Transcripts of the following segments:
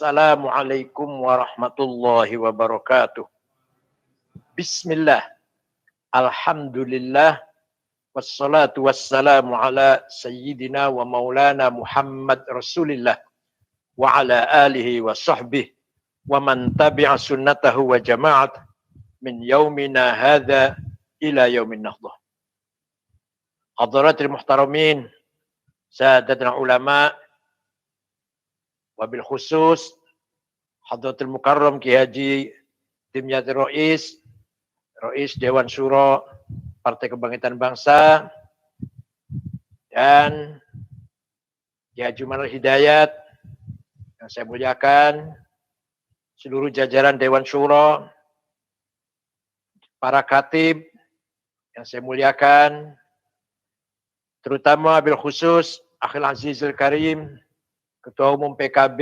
Assalamualaikum warahmatullahi wabarakatuh. Bismillah. Alhamdulillah. Wassalatu wassalamu ala sayyidina wa maulana Muhammad Rasulillah. Wa ala alihi wa sahbihi. Wa man tabi'a sunnatahu wa jama'at. Min yaumina hadha ila yaumin nahdah. Hadaratul muhtaramin. Sadatul ulama. Wabil khusus Hadratul Mukarram Ki Haji Dimyati Rais Dewan Syuro Partai Kebangkitan Bangsa, dan Ki Haji Manal Hidayat yang saya muliakan, seluruh jajaran Dewan Syuro, para khatib yang saya muliakan, terutama wabil khusus Akhil Azizul Karim Ketua Umum PKB,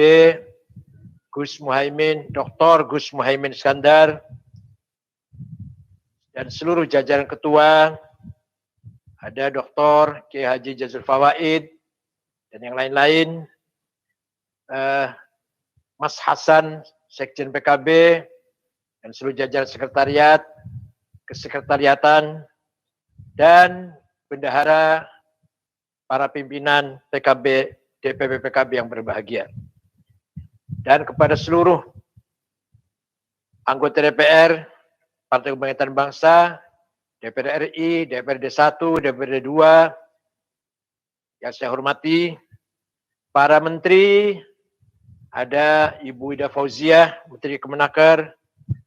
Gus Muhaimin, Dr. Gus Muhaimin Iskandar, dan seluruh jajaran ketua, ada Dr. Kiai Haji Jazul Fawaid, dan yang lain-lain, Mas Hasan, Sekjen PKB, dan seluruh jajaran sekretariat, kesekretariatan, dan bendahara, para pimpinan PKB, DPP PKB yang berbahagia, dan kepada seluruh anggota DPR, Partai Kebangkitan Bangsa, DPR RI, DPRD 1, DPRD 2, yang saya hormati, para menteri, ada Ibu Ida Fauziah, Menteri Kemenaker,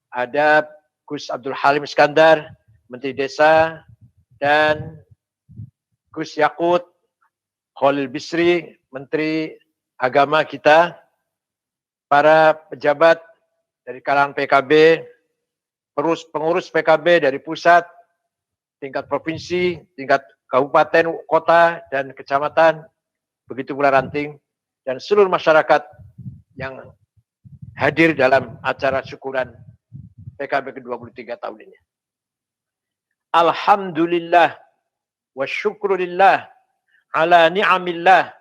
ada Gus Abdul Halim Iskandar, Menteri Desa, dan Gus Yakut Khalil Bisri, Menteri Agama kita, para pejabat dari kalangan PKB, pengurus PKB dari pusat, tingkat provinsi, tingkat kabupaten, kota, dan kecamatan, begitu pula ranting, dan seluruh masyarakat yang hadir dalam acara syukuran PKB ke-23 tahun ini. Alhamdulillah wa syukrulillah ala ni'amillah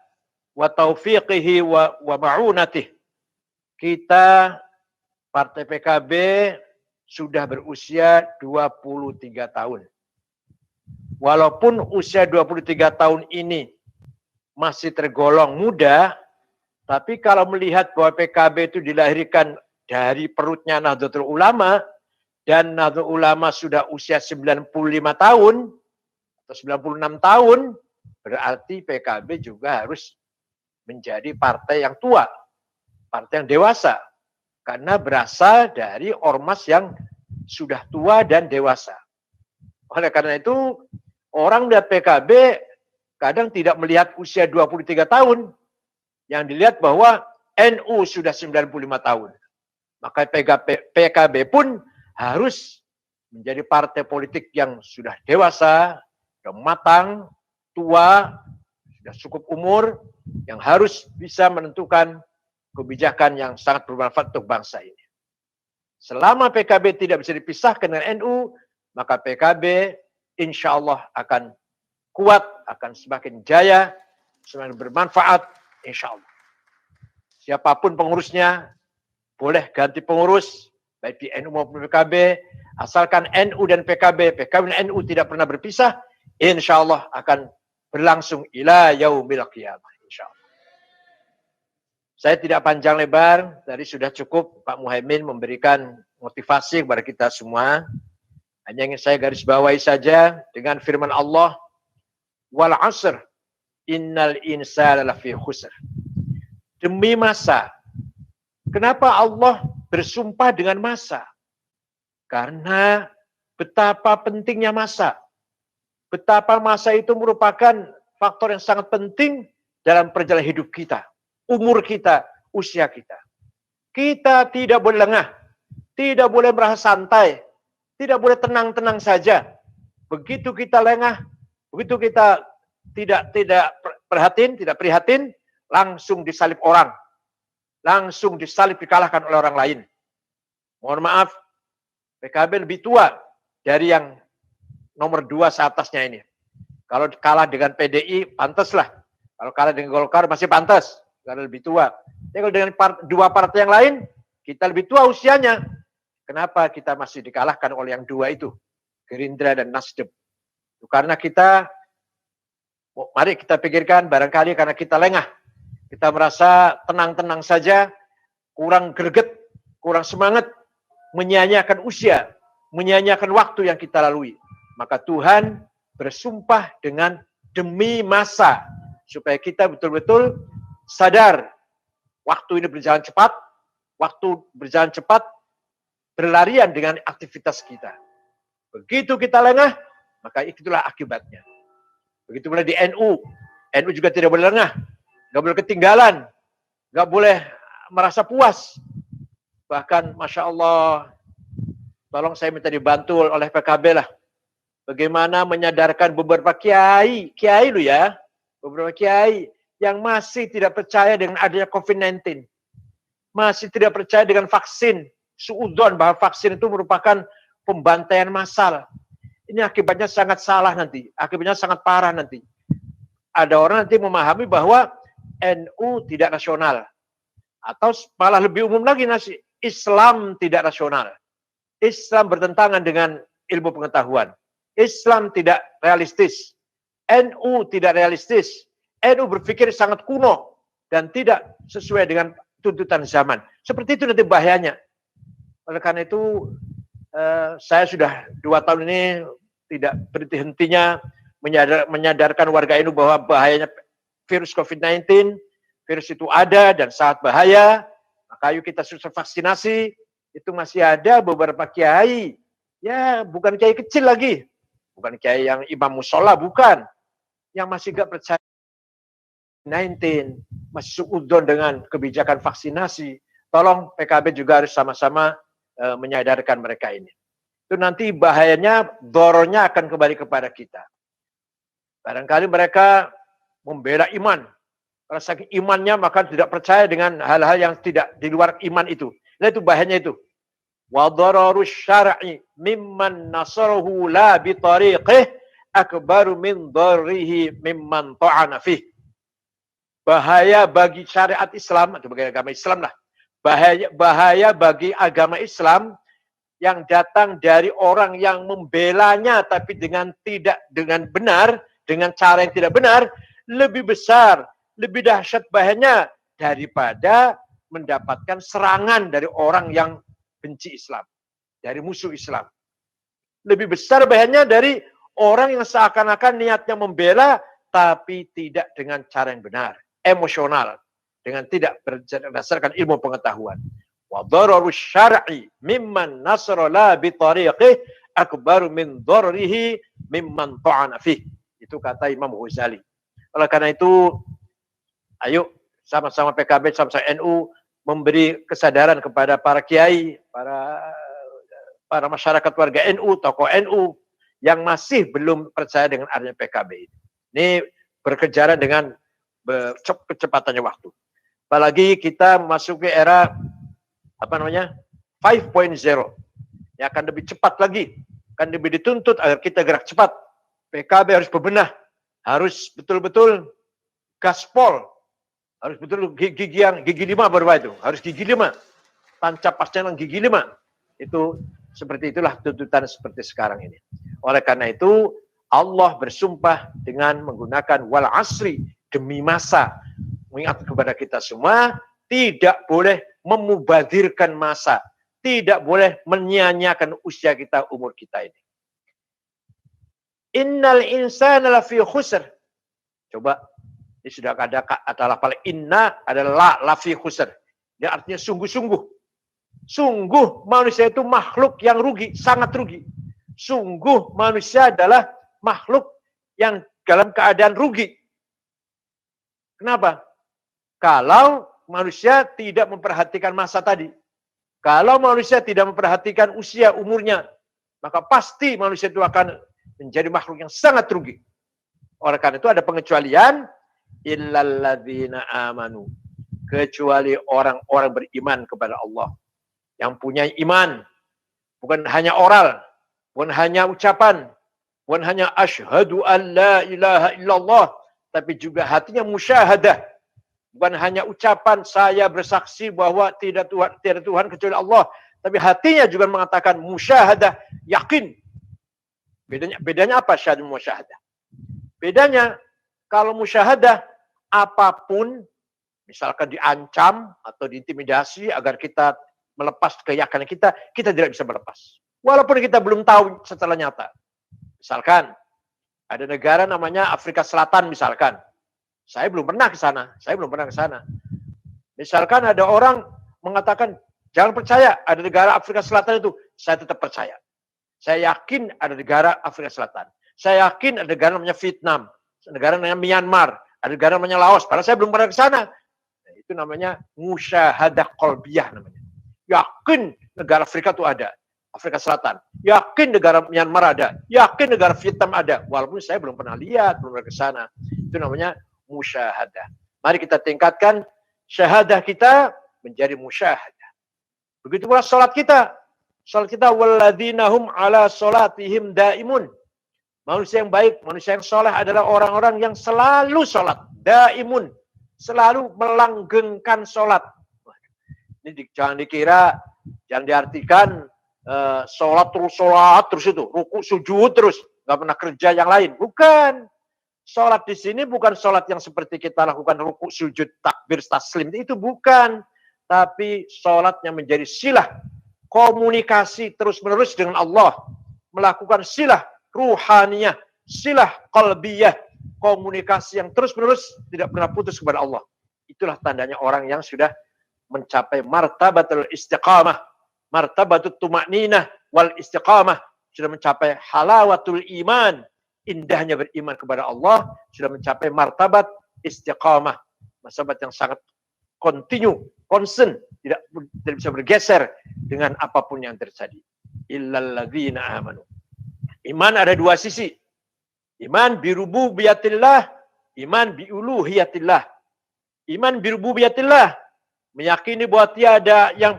wa taufiqihi wa ma'unatih. Kita Partai PKB sudah berusia 23 tahun. Walaupun usia 23 tahun ini masih tergolong muda, tapi kalau melihat bahwa PKB itu dilahirkan dari perutnya Nahdlatul Ulama, dan Nahdlatul Ulama sudah usia 95 tahun atau 96 tahun, berarti PKB juga harus menjadi partai yang tua, partai yang dewasa, karena berasal dari ormas yang sudah tua dan dewasa. Oleh karena itu, orang melihat PKB kadang tidak melihat usia 23 tahun, yang dilihat bahwa NU sudah 95 tahun. Maka PKB pun harus menjadi partai politik yang sudah dewasa, sudah matang, tua, sudah cukup umur, yang harus bisa menentukan kebijakan yang sangat bermanfaat untuk bangsa ini. Selama PKB tidak bisa dipisahkan dengan NU, maka PKB insya Allah akan kuat, akan semakin jaya, semakin bermanfaat, insya Allah. Siapapun pengurusnya, boleh ganti pengurus, baik di NU maupun PKB, asalkan NU dan PKB dan NU tidak pernah berpisah, insya Allah akan berlangsung ila yaumil qiyamah, insyaallah. Saya tidak panjang lebar, tadi sudah cukup Pak Muhaimin memberikan motivasi kepada kita semua. Hanya ingin saya garis bawahi saja dengan firman Allah, wal asr innal insana lafi khusr. Demi masa. Kenapa Allah bersumpah dengan masa? Karena betapa pentingnya masa. Betapa masa itu merupakan faktor yang sangat penting dalam perjalanan hidup kita, umur kita, usia kita. Kita tidak boleh lengah, tidak boleh merasa santai, tidak boleh tenang-tenang saja. Begitu kita lengah, begitu kita tidak prihatin, langsung disalib orang, langsung disalib, dikalahkan oleh orang lain. Mohon maaf, PKB lebih tua dari yang nomor 2 seatasnya ini. Kalau kalah dengan PDI, pantaslah. Kalau kalah dengan Golkar, masih pantas, karena lebih tua. Tapi kalau dengan dua partai yang lain, kita lebih tua usianya. Kenapa kita masih dikalahkan oleh yang dua itu? Gerindra dan Nasdem. Karena kita, mari kita pikirkan, barangkali karena kita lengah. Kita merasa tenang-tenang saja, kurang greget, kurang semangat, menyia-nyiakan usia, menyia-nyiakan waktu yang kita lalui. Maka Tuhan bersumpah dengan demi masa, supaya kita betul-betul sadar, waktu ini berjalan cepat, berlarian dengan aktivitas kita. Begitu kita lengah, maka itulah akibatnya. Begitu pula di NU. NU juga tidak boleh lengah, nggak boleh ketinggalan, nggak boleh merasa puas. Bahkan, Masya Allah, tolong saya minta dibantu oleh PKB lah. Bagaimana menyadarkan beberapa kiai lu ya, beberapa kiai yang masih tidak percaya dengan adanya COVID-19. Masih tidak percaya dengan vaksin. Suudzon bahwa vaksin itu merupakan pembantaian massal. Ini akibatnya sangat salah nanti. Akibatnya sangat parah nanti. Ada orang nanti memahami bahwa NU tidak rasional. Atau malah lebih umum lagi, Islam tidak rasional. Islam bertentangan dengan ilmu pengetahuan. Islam tidak realistis. NU tidak realistis. NU berpikir sangat kuno dan tidak sesuai dengan tuntutan zaman. Seperti itu nanti bahayanya. Oleh karena itu, saya sudah 2 tahun ini tidak berhenti-hentinya menyadarkan warga NU bahwa bahayanya virus COVID-19, virus itu ada dan sangat bahaya. Maka ayo kita susah vaksinasi. Itu masih ada beberapa kiai, ya bukan kiai kecil lagi, bukan kiai yang imam musola, bukan, yang masih gak percaya COVID-19, masih suudzon dengan kebijakan vaksinasi. Tolong PKB juga harus sama-sama menyadarkan mereka ini. Itu nanti bahayanya, dorongnya akan kembali kepada kita. Barangkali mereka membela iman. Kalau saking imannya maka tidak percaya dengan hal-hal yang tidak di luar iman itu. Nah itu bahayanya itu. Wa dararus syar'i mimman nasarahu la bi tariqih akbaru min darrihi mimman ta'ana fih. Bahaya bagi syariat Islam atau bagi agama Islam lah. Bahaya bagi agama Islam yang datang dari orang yang membelanya tapi dengan benar, dengan cara yang tidak benar, lebih besar, lebih dahsyat bahayanya daripada mendapatkan serangan dari orang yang benci Islam, dari musuh Islam. Lebih besar bahayanya dari orang yang seakan-akan niatnya membela tapi tidak dengan cara yang benar, emosional, dengan tidak berdasarkan ilmu pengetahuan. Wa dararus syar'i mimman nasara la bi tariqih akbaru min darrihi mimman ta'ana fih. Itu kata Imam Ghazali. Oleh karena itu, ayo sama-sama PKB, sama-sama NU memberi kesadaran kepada para kiai, para masyarakat warga NU, tokoh NU yang masih belum percaya dengan adanya PKB ini. Ini berkejaran dengan kecepatannya waktu. Apalagi kita memasuki era 5.0 yang akan lebih cepat lagi, akan lebih dituntut agar kita gerak cepat. PKB harus berbenah, harus betul-betul gaspol, harus betul gigi 5 berapa itu, harus gigi 5, tancap pasnya gigi 5. Itu seperti itulah tuntutan seperti sekarang ini. Oleh karena itu Allah bersumpah dengan menggunakan wal asri, demi masa, mengingat kepada kita semua tidak boleh memubadirkan masa, tidak boleh menyia-nyiakan usia kita, umur kita ini. Innal insana lafi khusr. Coba, ini sudah ada lafal inna adalah lafi khusr. Ini artinya sungguh-sungguh. Sungguh manusia itu makhluk yang rugi, sangat rugi. Sungguh manusia adalah makhluk yang dalam keadaan rugi. Kenapa? Kalau manusia tidak memperhatikan masa tadi. Kalau manusia tidak memperhatikan usia umurnya, maka pasti manusia itu akan menjadi makhluk yang sangat rugi. Oleh karena itu ada pengecualian, illalladzina amanu, kecuali orang-orang beriman kepada Allah, yang punya iman, bukan hanya oral, bukan hanya ucapan, bukan hanya asyhadu an la ilaha illallah, tapi juga hatinya musyahadah, Bukan hanya ucapan saya bersaksi bahwa tidak Tuhan kecuali Allah, tapi hatinya juga mengatakan musyahadah, yakin. Bedanya apa syahadah musyahadah? Bedanya kalau musyahadah apapun, misalkan diancam atau diintimidasi agar kita melepas keyakinan kita, kita tidak bisa melepas. Walaupun kita belum tahu secara nyata. Misalkan ada negara namanya Afrika Selatan misalkan. Saya belum pernah ke sana. Misalkan ada orang mengatakan, jangan percaya ada negara Afrika Selatan itu. Saya tetap percaya. Saya yakin ada negara Afrika Selatan. Saya yakin ada negara namanya Vietnam. Negara namanya Myanmar. Ada negara namanya Laos. Padahal saya belum pernah ke sana. Nah, itu namanya musyahadah qalbiyah namanya. Yakin negara Afrika itu ada. Afrika Selatan. Yakin negara Myanmar ada. Yakin negara Vietnam ada. Walaupun saya belum pernah lihat, belum pernah ke sana. Itu namanya musyahadah. Mari kita tingkatkan syahadah kita menjadi musyahadah. Begitu pula salat kita. Salat kita walladzina hum ala salatihim daimun. Manusia yang baik, manusia yang soleh adalah orang-orang yang selalu salat, daimun, selalu melanggengkan salat. Ini jangan dikira, jangan diartikan salat terus itu, ruku sujud terus, nggak pernah kerja yang lain. Bukan. Sholat di sini bukan sholat yang seperti kita lakukan ruku, sujud, takbir, taslim. Itu bukan. Tapi sholat yang menjadi silah. Komunikasi terus-menerus dengan Allah. Melakukan silah ruhaniyah. Silah qalbiyah. Komunikasi yang terus-menerus tidak pernah putus kepada Allah. Itulah tandanya orang yang sudah mencapai martabatul istiqamah. Martabatul tuma'ninah wal istiqamah. Sudah mencapai halawatul iman. Indahnya beriman kepada Allah, sudah mencapai martabat istiqamah, martabat yang sangat constant, tidak bisa bergeser dengan apapun yang terjadi. Illalladzina amanu. Iman ada dua sisi. Iman birububiyatillah, iman biuluhiyatillah. Iman birububiyatillah, meyakini bahwa tiada yang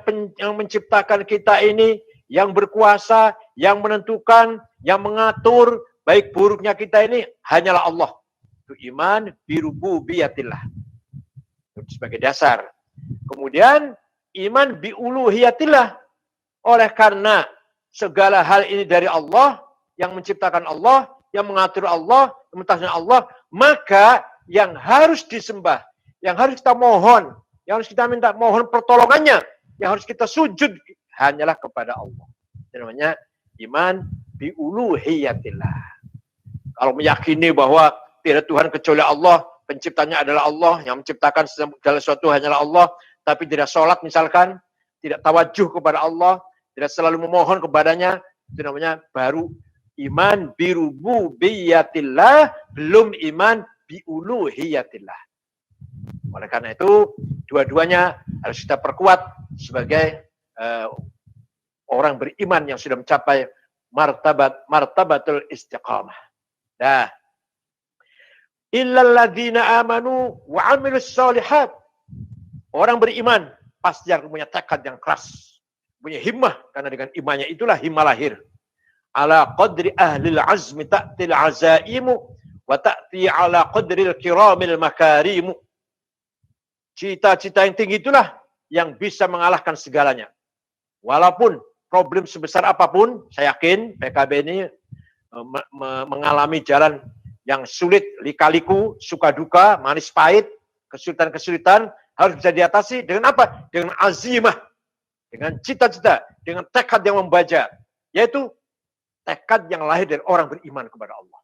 menciptakan kita ini, yang berkuasa, yang menentukan, yang mengatur baik buruknya kita ini hanyalah Allah. Itu iman birububiyatillah. Itu sebagai dasar. Kemudian iman biuluhiyatillah. Oleh karena segala hal ini dari Allah, yang menciptakan Allah, yang mengatur Allah, yang mentahkan Allah, maka yang harus disembah, yang harus kita mohon, yang harus kita minta mohon pertolongannya, yang harus kita sujud hanyalah kepada Allah. Itu namanya iman biuluhiyatillah. Kalau meyakini bahwa tidak Tuhan kecuali Allah, penciptanya adalah Allah, yang menciptakan segala sesuatu hanyalah Allah, tapi tidak sholat misalkan, tidak tawajuh kepada Allah, tidak selalu memohon kepadanya, itu namanya baru iman birububiyatillah, belum iman biuluhiyatillah. Oleh karena itu, dua-duanya harus kita perkuat sebagai orang beriman yang sudah mencapai martabatul istiqamah. Nah, illalladzina amanu wa amilus solihat. Orang beriman pasti yang punya tekad yang keras, punya himmah, karena dengan imannya itulah himmah lahir. Ala qadri ahlil azmi ta'til azaimu wa ta'ti ala qadril kiramil makarimu. Cita-cita yang tinggi itulah yang bisa mengalahkan segalanya. Walaupun problem sebesar apapun, saya yakin PKB ini mengalami jalan yang sulit, lika-liku, suka duka, manis pahit, kesulitan-kesulitan harus bisa diatasi dengan apa? Dengan azimah, dengan cita-cita, dengan tekad yang membaja, yaitu tekad yang lahir dari orang beriman kepada Allah.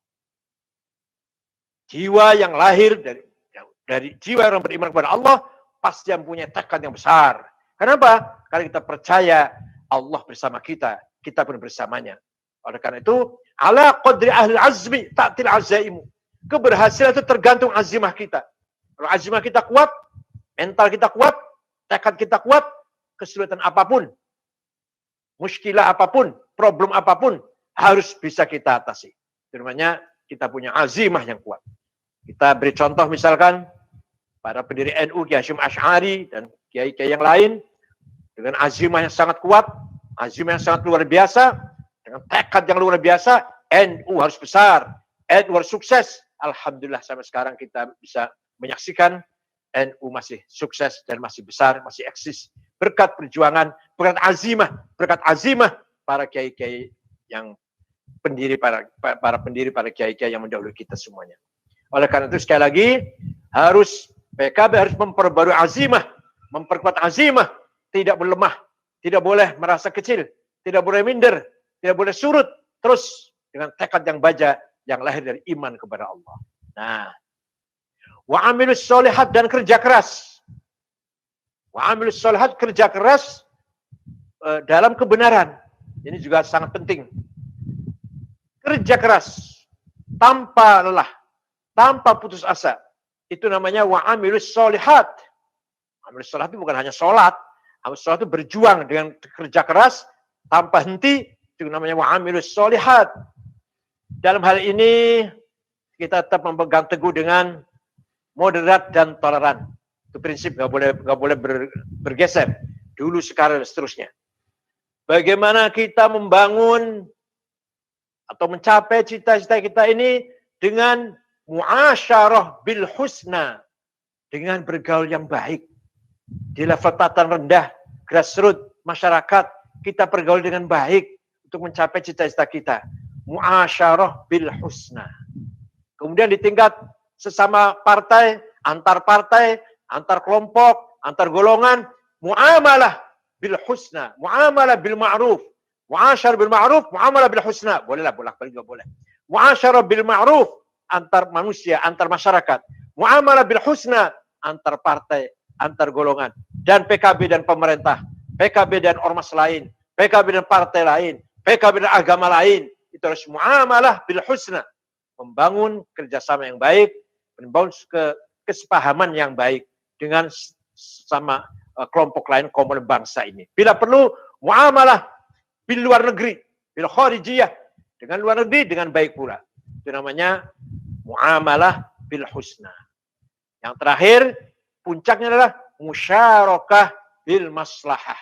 Jiwa yang lahir dari jiwa orang beriman kepada Allah pasti yang punya tekad yang besar. Kenapa? Karena kita percaya Allah bersama kita, kita pun bersamanya. Oleh karena itu, ala qadri ahli azmi ta'til azaimu. Keberhasilan itu tergantung azimah kita. Kalau azimah kita kuat, mental kita kuat, tekad kita kuat, kesulitan apapun, muskilah apapun, problem apapun, harus bisa kita atasi. Itu namanya kita punya azimah yang kuat. Kita beri contoh misalkan, para pendiri NU, Kiai Hasyim Asy'ari, dan kiai-kiai yang lain, dengan azimah yang sangat kuat, azimah yang sangat luar biasa, dengan tekad yang luar biasa, NU harus besar, NU harus sukses. Alhamdulillah sampai sekarang kita bisa menyaksikan NU masih sukses dan masih besar, masih eksis. Berkat perjuangan, berkat azimah para kiai-kiai yang para pendiri, para kiai-kiai yang mendahului kita semuanya. Oleh karena itu sekali lagi PKB harus memperbarui azimah, memperkuat azimah, tidak berlemah, tidak boleh merasa kecil, tidak boleh minder, tidak boleh surut, terus dengan tekad yang baja yang lahir dari iman kepada Allah. Nah, wa amilus sholihat dan kerja keras. Wa amilus sholihat kerja keras dalam kebenaran. Ini juga sangat penting. Kerja keras tanpa lelah, tanpa putus asa. Itu namanya wa amilus sholihat. Amilus sholihat itu bukan hanya sholat. Amilus sholihat itu berjuang dengan kerja keras tanpa henti. Itu namanya wa amilus sholihat. Dalam hal ini kita tetap memegang teguh dengan moderat dan toleran. Itu prinsip nggak boleh bergeser. Dulu, sekarang, dan seterusnya. Bagaimana kita membangun atau mencapai cita-cita kita ini dengan muasyarah bil husna, dengan bergaul yang baik. Di level tatanan rendah, grassroots, masyarakat, kita bergaul dengan baik untuk mencapai cita-cita kita. Muasyarah bil husna. Kemudian di tingkat sesama partai, antar kelompok, antar golongan, muamalah bil husna, muamalah bil ma'ruf. Muasyarah bil ma'ruf, muamalah bil husna. Bolehlah, bolak-balik juga boleh. Muasyarah bil ma'ruf, antar manusia, antar masyarakat. Muamalah bil husna, antar partai, antar golongan. Dan PKB dan pemerintah, PKB dan ormas lain, PKB dan partai lain, PKB dan agama lain. Itu harus muamalah bil husna. Membangun kerjasama yang baik, membangun kesepahaman yang baik dengan sama kelompok lain, komponen bangsa ini. Bila perlu, muamalah bil luar negeri, bil kharijiyah, dengan luar negeri dengan baik pula. Itu namanya muamalah bil husna. Yang terakhir, puncaknya adalah musyarakah bil maslahah.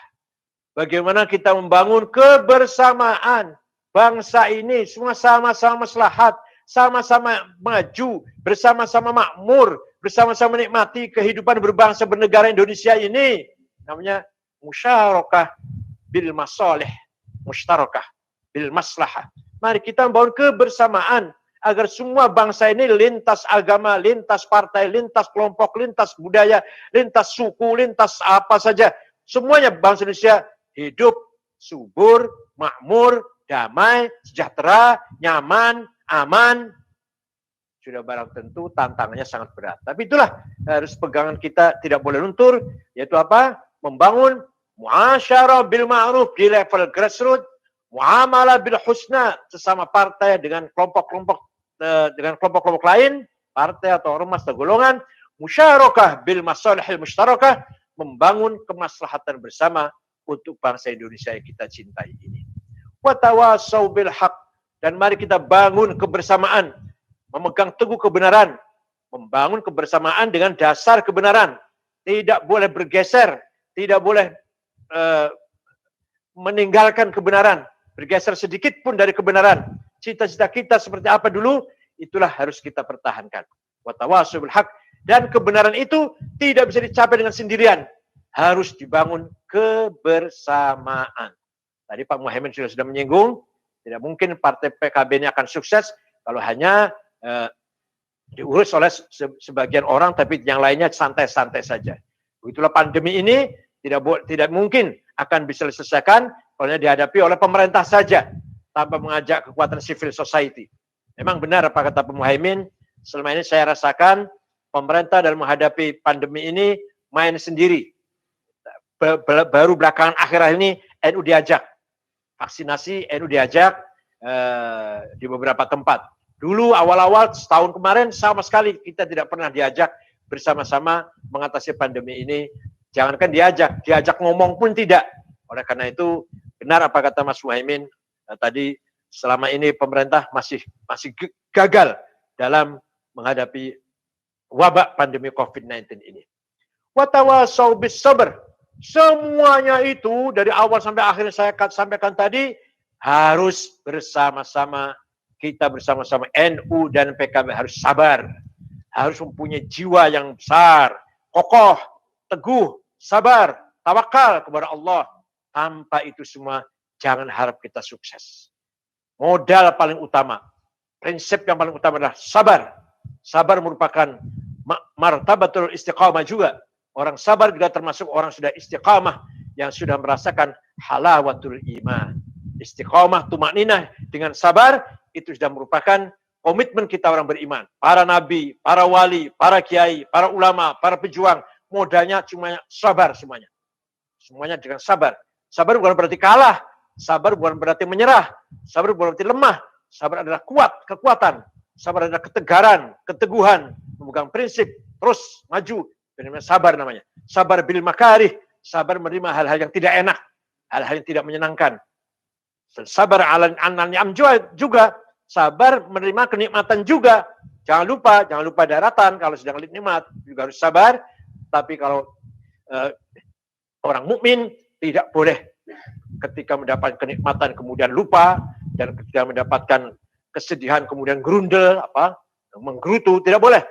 Bagaimana kita membangun kebersamaan bangsa ini, semua sama-sama maslahat, sama-sama maju, bersama-sama makmur, bersama-sama menikmati kehidupan berbangsa bernegara Indonesia ini. Namanya musyarakah bil masalih, musyarakah bil maslahah. Mari kita membangun kebersamaan agar semua bangsa ini lintas agama, lintas partai, lintas kelompok, lintas budaya, lintas suku, lintas apa saja. Semuanya bangsa Indonesia hidup subur, makmur, damai, sejahtera, nyaman, aman. Sudah barang tentu tantangannya sangat berat. Tapi itulah harus pegangan kita, tidak boleh luntur, yaitu apa? Membangun muasyarah bil ma'ruf di level grassroots, muamalah bil husna sesama partai dengan kelompok lain, partai atau ormas atau golongan, musyarakah bil masalihil musyarakah, membangun kemaslahatan bersama untuk bangsa Indonesia yang kita cintai ini. Wa tawasau bil haq, dan mari kita bangun kebersamaan, memegang teguh kebenaran, membangun kebersamaan dengan dasar kebenaran. Tidak boleh bergeser, tidak boleh meninggalkan kebenaran, bergeser sedikit pun dari kebenaran. Cita-cita kita seperti apa dulu, itulah harus kita pertahankan. Wa tawasau bil haq, dan kebenaran itu tidak bisa dicapai dengan sendirian, harus dibangun kebersamaan. Tadi Pak Muhaimin sudah menyinggung, tidak mungkin partai PKB ini akan sukses kalau hanya diurus oleh sebagian orang, tapi yang lainnya santai-santai saja. Begitulah pandemi ini tidak mungkin akan bisa diselesaikan kalau dihadapi oleh pemerintah saja, tanpa mengajak kekuatan civil society. Memang benar apa kata Pak Muhaimin, selama ini saya rasakan pemerintah dalam menghadapi pandemi ini main sendiri. Baru belakangan akhir ini NU diajak. Vaksinasi NU diajak di beberapa tempat. Dulu awal-awal setahun kemarin sama sekali kita tidak pernah diajak bersama-sama mengatasi pandemi ini. Jangankan diajak ngomong pun tidak. Oleh karena itu benar apa kata Mas Muhaimin tadi, selama ini pemerintah masih gagal dalam menghadapi wabak pandemi COVID-19 ini. Wa tawasau bis sabr. Semuanya itu dari awal sampai akhir saya sampaikan tadi harus bersama-sama, kita bersama-sama NU dan PKB harus sabar, harus mempunyai jiwa yang besar, kokoh, teguh, sabar, tawakal kepada Allah. Tanpa itu semua, jangan harap kita sukses. Modal paling utama, prinsip yang paling utama adalah sabar. Sabar merupakan martabatul istiqamah juga. Orang sabar juga termasuk orang sudah istiqamah, yang sudah merasakan halawatul iman. Istiqamah, tumakninah dengan sabar, itu sudah merupakan komitmen kita orang beriman. Para nabi, para wali, para kiai, para ulama, para pejuang, modalnya cuma sabar semuanya. Semuanya dengan sabar. Sabar bukan berarti kalah. Sabar bukan berarti menyerah. Sabar bukan berarti lemah. Sabar adalah kuat, kekuatan. Sabar adalah ketegaran, keteguhan, memegang prinsip, terus maju. Ini sabar namanya. Sabar bil makarih, sabar menerima hal-hal yang tidak enak, hal-hal yang tidak menyenangkan. Sabar ala ni'am juga, sabar menerima kenikmatan juga. Jangan lupa daratan kalau sedang nikmat juga harus sabar. Tapi kalau orang mukmin tidak boleh ketika mendapatkan kenikmatan kemudian lupa, dan ketika mendapatkan kesedihan kemudian gerundel, menggerutu, tidak boleh.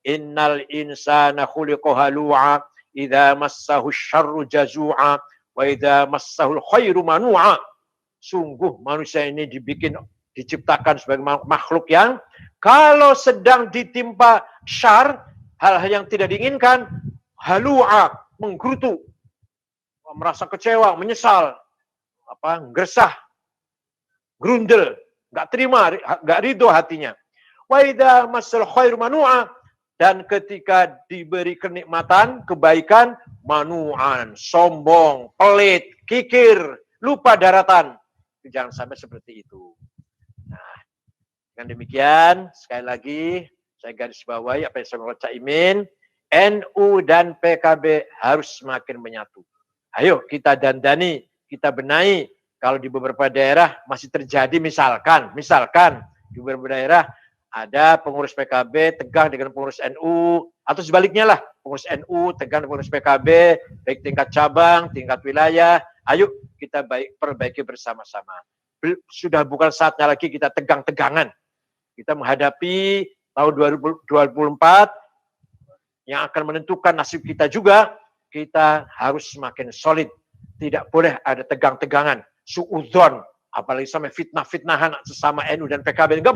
Innal insana khuliqa halu'a idza massahu syarru jazu'a wa idza massahu khairu manu'a. Sungguh manusia ini diciptakan sebagai makhluk yang kalau sedang ditimpa syar, hal-hal yang tidak diinginkan, halu'a, menggerutu, merasa kecewa, menyesal, gersah, grundel, nggak terima, nggak ridho hatinya. Wa idza massal khairu manu'a, dan ketika diberi kenikmatan, kebaikan, manu'an, sombong, pelit, kikir, lupa daratan. Jangan sampai seperti itu. Nah, dengan demikian, sekali lagi saya garis bawahi apa yang saya baca Caimin, NU dan PKB harus semakin menyatu. Ayo kita dandani, kita benahi. Kalau di beberapa daerah masih terjadi, misalkan di beberapa daerah ada pengurus PKB tegang dengan pengurus NU, atau sebaliknya lah, pengurus NU tegang dengan pengurus PKB, baik tingkat cabang, tingkat wilayah. Ayo kita perbaiki bersama-sama. Sudah bukan saatnya lagi kita tegang-tegangan. Kita menghadapi tahun 2024 yang akan menentukan nasib kita juga. Kita harus semakin solid. Tidak boleh ada tegang-tegangan, suudzon, apalagi sampai fitnah-fitnahan sesama NU dan PKB. Enggak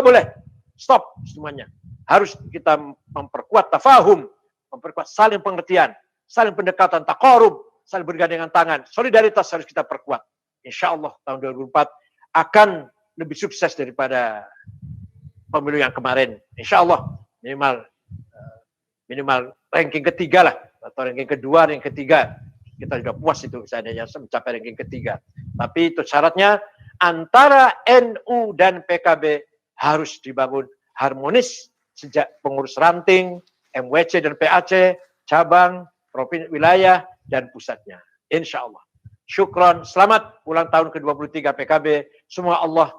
boleh. Stop semuanya. Harus kita memperkuat tafahum, memperkuat saling pengertian, saling pendekatan, taqarrub, saling bergandengan tangan. Solidaritas harus kita perkuat. Insya Allah tahun 2024 akan lebih sukses daripada pemilu yang kemarin. Insya Allah minimal ranking ketiga lah, atau ranking kedua, ranking ketiga. Kita sudah puas itu seandainya mencapai ranking ketiga. Tapi itu syaratnya antara NU dan PKB harus dibangun harmonis sejak pengurus ranting, MWC dan PAC, cabang, provinsi, wilayah, dan pusatnya. Insya Allah. Syukron, selamat ulang tahun ke-23 PKB. Semua Allah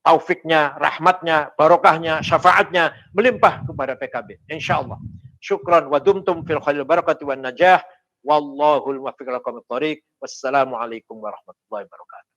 taufiknya, rahmatnya, barokahnya, syafaatnya melimpah kepada PKB. Insya Allah. Syukron wa dumtum fil khairil barakati wan najah. Wallahul muwaffiq ila aqwamit thoriq. Wassalamualaikum warahmatullahi wabarakatuh.